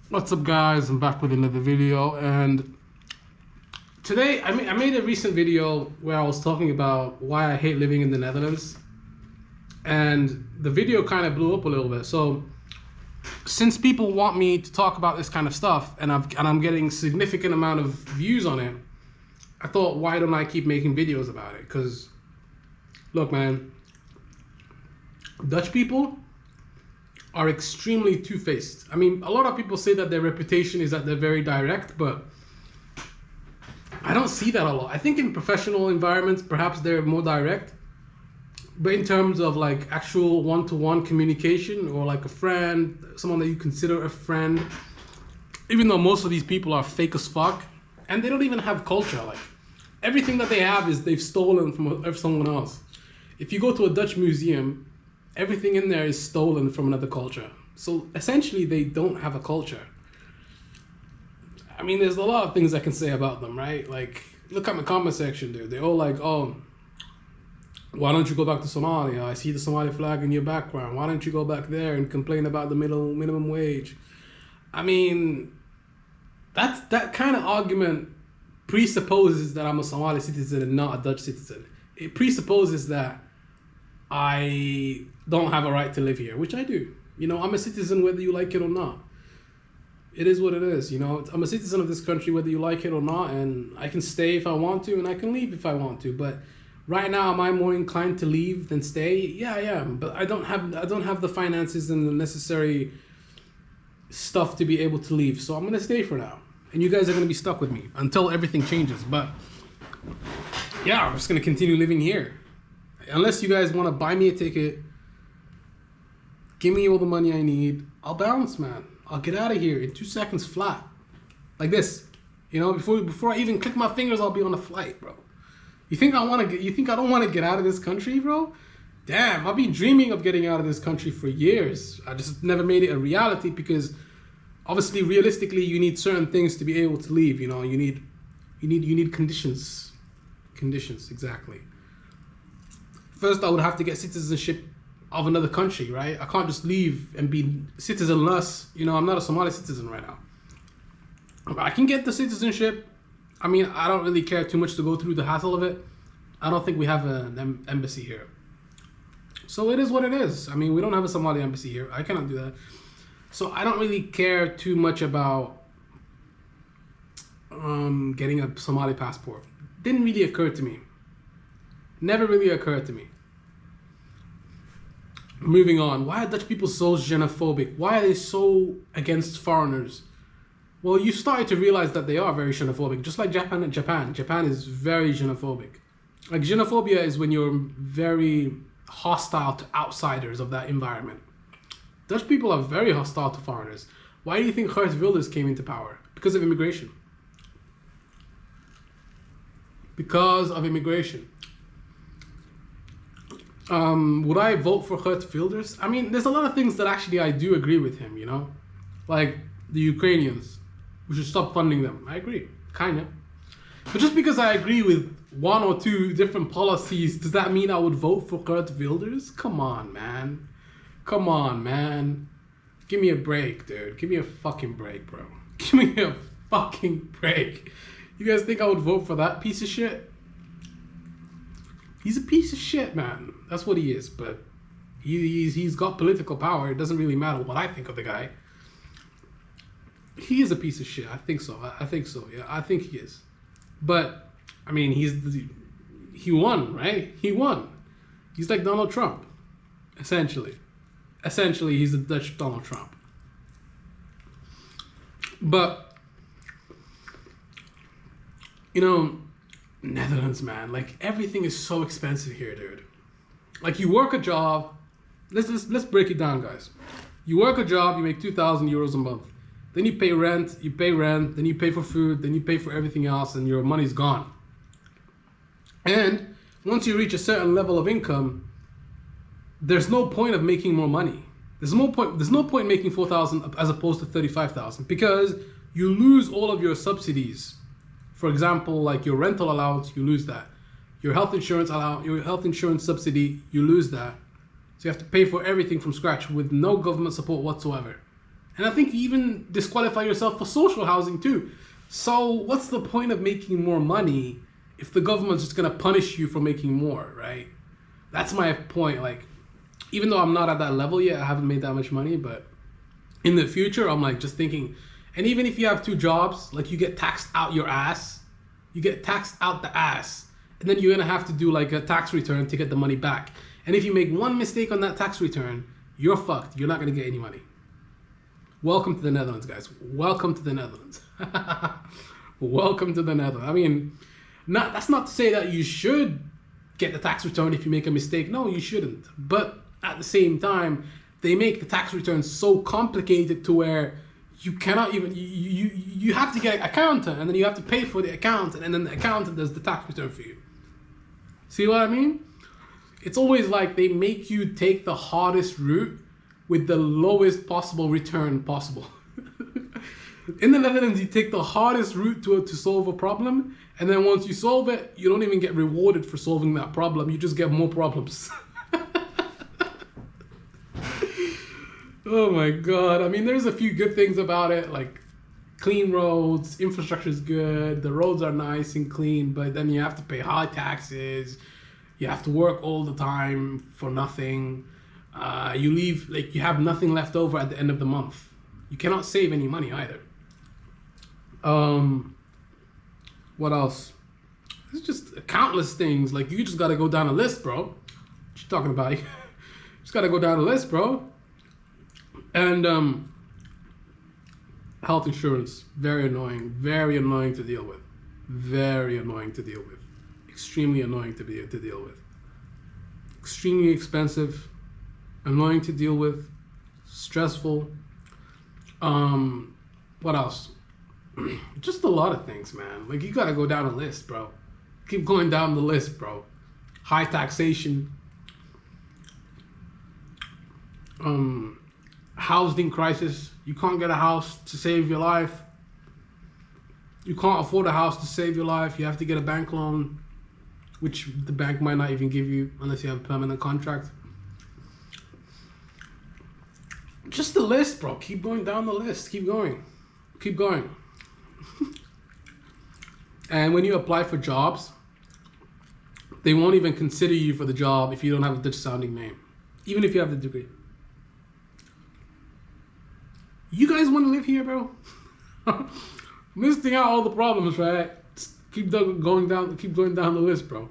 What's up, guys? I'm back with another video, and today I made a recent video where I was talking about why I hate living in the Netherlands, and the video kind of blew up a little bit. So since people want me to talk about this kind of stuff, and I'm getting significant amount of views on it, I thought, why don't I keep making videos about it? Because look, man, Dutch people are extremely two-faced. I mean, a lot of people say that their reputation is that they're very direct, but I don't see that a lot. I think in professional environments, perhaps they're more direct, but in terms of like actual one-to-one communication or like a friend, someone that you consider a friend, even though most of these people are fake as fuck, and they don't even have culture. Like, everything that they have is they've stolen from someone else. If you go to a Dutch museum, everything in there is stolen from another culture. So essentially, they don't have a culture. I mean, there's a lot of things I can say about them, right? Like, look at my comment section, dude. They're all like, oh, why don't you go back to Somalia? I see the Somali flag in your background. Why don't you go back there and complain about the minimum wage? I mean, that kind of argument presupposes that I'm a Somali citizen and not a Dutch citizen. It presupposes that I don't have a right to live here, which I do. You know, I'm a citizen whether you like it or not. It is what it is, you know. I'm a citizen of this country whether you like it or not, and I can stay if I want to, and I can leave if I want to. But right now, am I more inclined to leave than stay? Yeah, I am. But I don't have the finances and the necessary stuff to be able to leave. So I'm gonna stay for now, and you guys are gonna be stuck with me until everything changes. But yeah, I'm just gonna continue living here. Unless you guys want to buy me a ticket, give me all the money I need, I'll bounce, man. I'll get out of here in 2 seconds flat. Like this. You know, before I even click my fingers, I'll be on a flight, bro. You think I don't want to get out of this country, bro? Damn, I've been dreaming of getting out of this country for years. I just never made it a reality because obviously, realistically, you need certain things to be able to leave, you know. You need conditions. Conditions, exactly. First, I would have to get citizenship of another country, right? I can't just leave and be citizenless. You know, I'm not a Somali citizen right now. I can get the citizenship. I mean, I don't really care too much to go through the hassle of it. I don't think we have an embassy here. So it is what it is. I mean, we don't have a Somali embassy here. I cannot do that. So I don't really care too much about getting a Somali passport. Didn't really occur to me. Never really occurred to me. Moving on. Why are Dutch people so xenophobic? Why are they so against foreigners? Well, you started to realize that they are very xenophobic, just like Japan. Japan is very xenophobic. Like, xenophobia is when you're very hostile to outsiders of that environment. Dutch people are very hostile to foreigners. Why do you think Geert Wilders came into power? Because of immigration. Because of immigration. Would I vote for Geert Wilders? I mean, there's a lot of things that actually I do agree with him, you know? Like the Ukrainians. We should stop funding them. I agree, kind of. But just because I agree with one or two different policies, does that mean I would vote for Geert Wilders? Come on, man. Come on, man. Give me a break, dude. Give me a fucking break, bro. Give me a fucking break. You guys think I would vote for that piece of shit? He's a piece of shit, man. That's what he is. But he's got political power. It doesn't really matter what I think of the guy. He is a piece of shit. I think so. I think so. Yeah, I think he is. But I mean, he won, right? He won. He's like Donald Trump, essentially. Essentially, he's the Dutch Donald Trump. But you know, Netherlands, man, like, everything is so expensive here, dude. Like, you work a job. Let's break it down, guys. You work a job, you make 2,000 euros a month. Then you pay rent, then you pay for food, then you pay for everything else, and your money's gone. And once you reach a certain level of income, there's no point of making more money. There's no point making 4,000 as opposed to 35,000 because you lose all of your subsidies. For example, like your rental allowance, you lose that. Your health insurance subsidy, you lose that. So you have to pay for everything from scratch with no government support whatsoever. And I think you even disqualify yourself for social housing too. So what's the point of making more money if the government's just gonna punish you for making more, right? That's my point. Like, even though I'm not at that level yet, I haven't made that much money, but in the future, I'm like just thinking, and even if you have 2 jobs, like you get taxed out your ass, you get taxed out the ass, and then you're gonna have to do like a tax return to get the money back. And if you make one mistake on that tax return, you're fucked. You're not gonna get any money. Welcome to the Netherlands, guys. Welcome to the Netherlands. Welcome to the Netherlands. I mean, that's not to say that you should get the tax return if you make a mistake. No, you shouldn't. But at the same time, they make the tax returns so complicated to where you cannot even, you have to get an accountant, and then you have to pay for the accountant, and then the accountant does the tax return for you. See what I mean? It's always like they make you take the hardest route with the lowest possible return possible. In the Netherlands, you take the hardest route to solve a problem, and then once you solve it, you don't even get rewarded for solving that problem. You just get more problems. Oh my God. I mean, there's a few good things about it, like clean roads, infrastructure is good, the roads are nice and clean, but then you have to pay high taxes, you have to work all the time for nothing. You leave, like, you have nothing left over at the end of the month. You cannot save any money either. What else? It's just countless things. Like, you just gotta go down a list, bro. What you talking about? You just gotta go down a list, bro. And health insurance, very annoying to deal with. Very annoying to deal with. Extremely annoying to deal with. Extremely expensive, annoying to deal with, stressful. What else? Just a lot of things, man. Like, you gotta go down a list, bro. Keep going down the list, bro. High taxation. Housing crisis. You can't get a house to save your life. You can't afford a house to save your life. You have to get a bank loan, which the bank might not even give you unless you have a permanent contract. Just the list, bro. Keep going down the list. Keep going. Keep going. And when you apply for jobs, they won't even consider you for the job if you don't have a Dutch sounding name, even if you have the degree. You guys want to live here, bro? I'm listing out all the problems, right? Just keep going down the list, bro.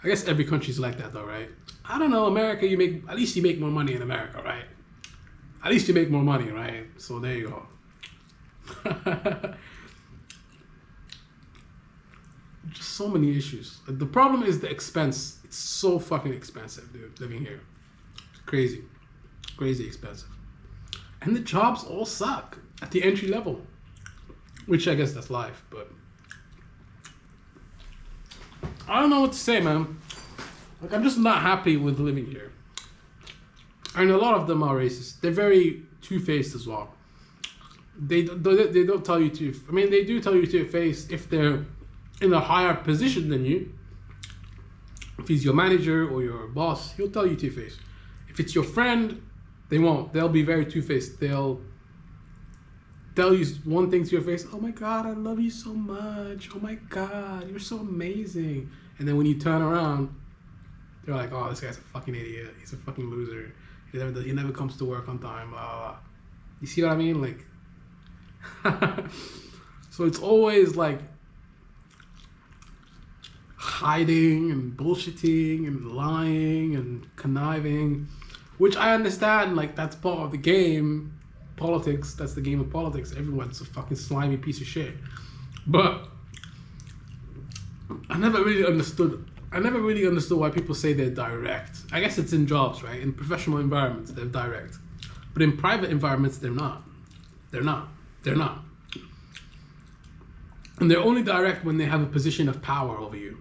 I guess every country's like that, though, right? I don't know. America, at least you make more money in America, right? At least you make more money, right? So there you go. Just so many issues. The problem is the expense. It's so fucking expensive, dude, living here. It's crazy. Crazy expensive. And the jobs all suck at the entry level, which I guess that's life, but I don't know what to say, man. Like, I'm just not happy with living here. And a lot of them are racist. They're very two-faced as well. They don't tell you to, I mean, they do tell you to your face if they're in a higher position than you. If he's your manager or your boss, he'll tell you to your face. If it's your friend, they won't. They'll be very two-faced. They'll tell you one thing to your face. Oh my God, I love you so much. Oh my God, you're so amazing. And then when you turn around, they're like, oh, this guy's a fucking idiot. He's a fucking loser. He never comes to work on time. Blah, blah, blah. You see what I mean? Like, so it's always like hiding and bullshitting and lying and conniving, which I understand, like, that's part of the game. Politics, that's the game of politics. Everyone's a fucking slimy piece of shit. But I never really understood why people say they're direct. I guess it's in jobs, right? In professional environments, they're direct. But in private environments, they're not. They're not. And they're only direct when they have a position of power over you.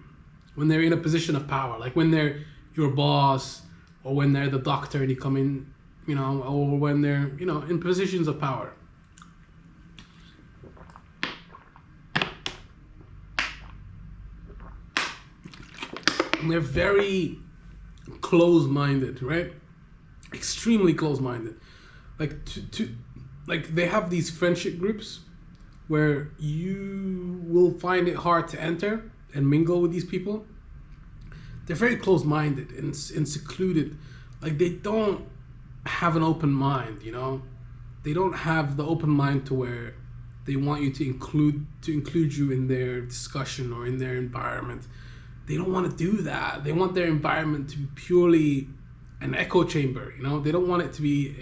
When they're in a position of power, like when they're your boss, or when they're the doctor and you come in, you know, or when they're, you know, in positions of power. And they're very close-minded, right? Extremely close-minded. like like they have these friendship groups where you will find it hard to enter and mingle with these people. They're very close-minded and secluded. Like they don't have an open mind, you know. They don't have the open mind to where they want you to include you in their discussion or in their environment. They don't want to do that. They want their environment to be purely an echo chamber, you know. They don't want it to be.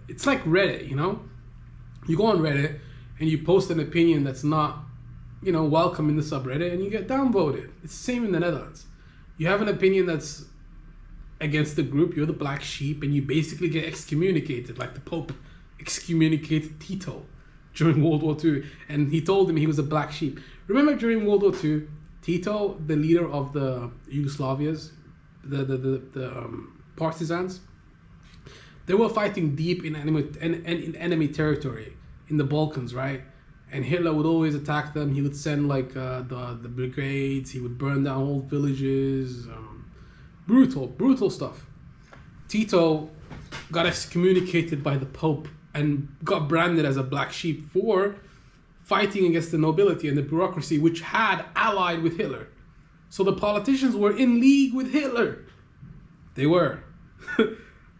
It's like Reddit, you know. You go on Reddit and you post an opinion that's not, you know, welcome in the subreddit, and you get downvoted. It's the same in the Netherlands. You have an opinion that's against the group, you're the black sheep, and you basically get excommunicated, like the Pope excommunicated Tito during World War II, and he told him he was a black sheep. Remember during World War II, Tito, the leader of the Yugoslavias, the partisans, they were fighting deep in enemy territory in the Balkans, right? And Hitler would always attack them. He would send like the brigades. He would burn down whole villages. Brutal stuff. Tito got excommunicated by the Pope and got branded as a black sheep for fighting against the nobility and the bureaucracy, which had allied with Hitler. So the politicians were in league with Hitler. They were.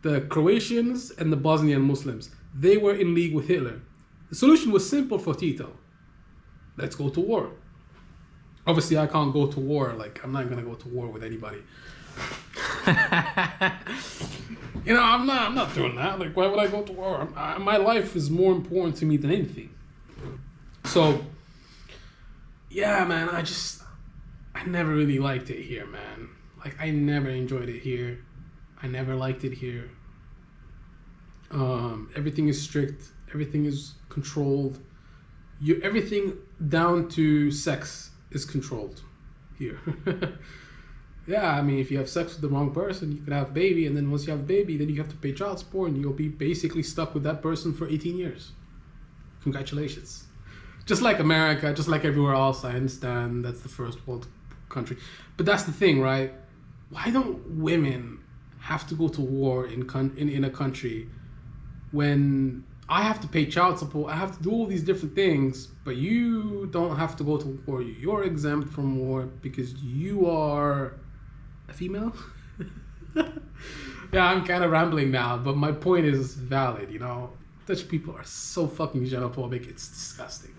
The Croatians and the Bosnian Muslims, they were in league with Hitler. The solution was simple for Tito. Let's go to war. Obviously, I can't go to war. Like, I'm not going to go to war with anybody. You know, I'm not doing that. Like, why would I go to war? My life is more important to me than anything. So, yeah, man, I never really liked it here, man. Like, I never enjoyed it here. I never liked it here. Everything is strict. Everything is controlled. Everything down to sex is controlled here. Yeah, I mean, if you have sex with the wrong person, you could have a baby, and then once you have a baby, then you have to pay child support, and you'll be basically stuck with that person for 18 years. Congratulations. Just like America, just like everywhere else, I understand that's the first world country. But that's the thing, right? Why don't women have to go to war in a country when I have to pay child support, I have to do all these different things, but you don't have to go to war. You're exempt from war because you are a female? Yeah, I'm kind of rambling now, but my point is valid, you know? Dutch people are so fucking xenophobic, it's disgusting.